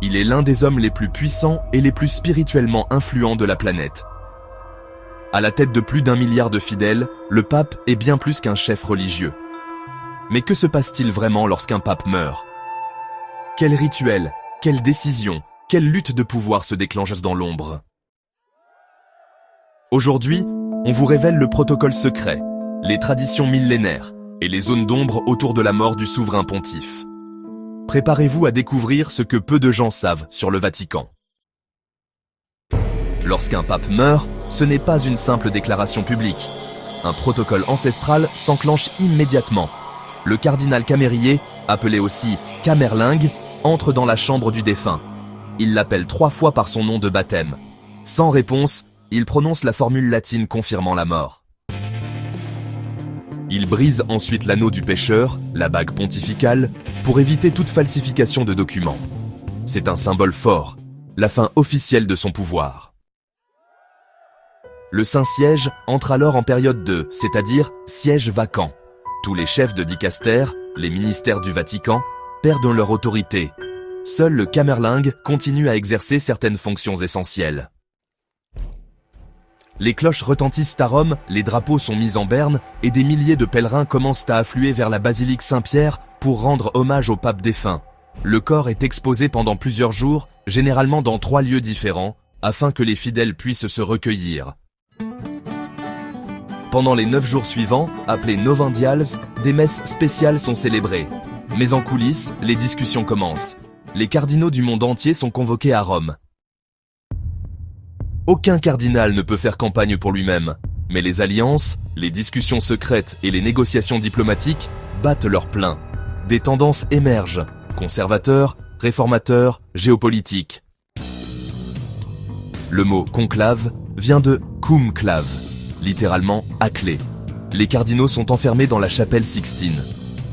Il est l'un des hommes les plus puissants et les plus spirituellement influents de la planète. À la tête de plus d'1 milliard de fidèles, le pape est bien plus qu'un chef religieux. Mais que se passe-t-il vraiment lorsqu'un pape meurt? Quel rituel, quelle décision, quelle lutte de pouvoir se déclenche dans l'ombre? Aujourd'hui, on vous révèle le protocole secret, les traditions millénaires et les zones d'ombre autour de la mort du souverain pontife. Préparez-vous à découvrir ce que peu de gens savent sur le Vatican. Lorsqu'un pape meurt, ce n'est pas une simple déclaration publique. Un protocole ancestral s'enclenche immédiatement. Le cardinal Camérier, appelé aussi Camerlingue, entre dans la chambre du défunt. Il l'appelle 3 fois par son nom de baptême. Sans réponse, il prononce la formule latine confirmant la mort. Il brise ensuite l'anneau du pécheur, la bague pontificale, pour éviter toute falsification de documents. C'est un symbole fort, la fin officielle de son pouvoir. Le Saint-Siège entre alors en période de, c'est-à-dire siège vacant. Tous les chefs de dicaster, les ministères du Vatican, perdent leur autorité. Seul le Camerlingue continue à exercer certaines fonctions essentielles. Les cloches retentissent à Rome, les drapeaux sont mis en berne et des milliers de pèlerins commencent à affluer vers la basilique Saint-Pierre pour rendre hommage au pape défunt. Le corps est exposé pendant plusieurs jours, généralement dans 3 lieux différents, afin que les fidèles puissent se recueillir. Pendant les 9 jours suivants, appelés Novendials, des messes spéciales sont célébrées. Mais en coulisses, les discussions commencent. Les cardinaux du monde entier sont convoqués à Rome. Aucun cardinal ne peut faire campagne pour lui-même, mais les alliances, les discussions secrètes et les négociations diplomatiques battent leur plein. Des tendances émergent, conservateurs, réformateurs, géopolitiques. Le mot conclave vient de cum clave, littéralement à clé. Les cardinaux sont enfermés dans la chapelle Sixtine,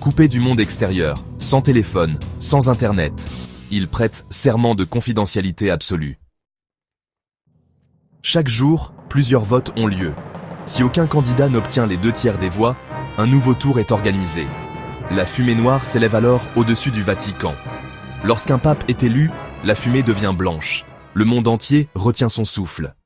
coupés du monde extérieur, sans téléphone, sans internet. Ils prêtent serment de confidentialité absolue. Chaque jour, plusieurs votes ont lieu. Si aucun candidat n'obtient les 2/3 des voix, un nouveau tour est organisé. La fumée noire s'élève alors au-dessus du Vatican. Lorsqu'un pape est élu, la fumée devient blanche. Le monde entier retient son souffle.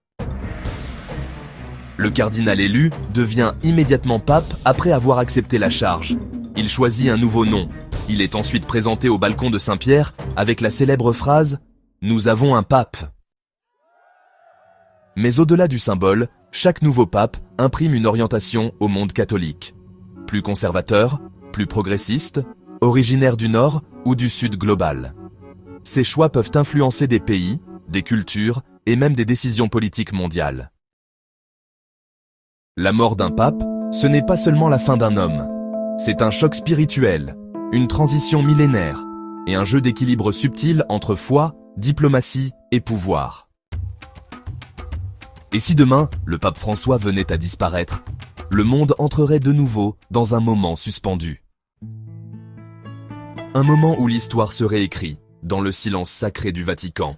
Le cardinal élu devient immédiatement pape après avoir accepté la charge. Il choisit un nouveau nom. Il est ensuite présenté au balcon de Saint-Pierre avec la célèbre phrase « Nous avons un pape ». Mais au-delà du symbole, chaque nouveau pape imprime une orientation au monde catholique. Plus conservateur, plus progressiste, originaire du Nord ou du Sud global. Ces choix peuvent influencer des pays, des cultures et même des décisions politiques mondiales. La mort d'un pape, ce n'est pas seulement la fin d'un homme. C'est un choc spirituel, une transition millénaire et un jeu d'équilibre subtil entre foi, diplomatie et pouvoir. Et si demain, le pape François venait à disparaître, le monde entrerait de nouveau dans un moment suspendu. Un moment où l'histoire se réécrit, dans le silence sacré du Vatican.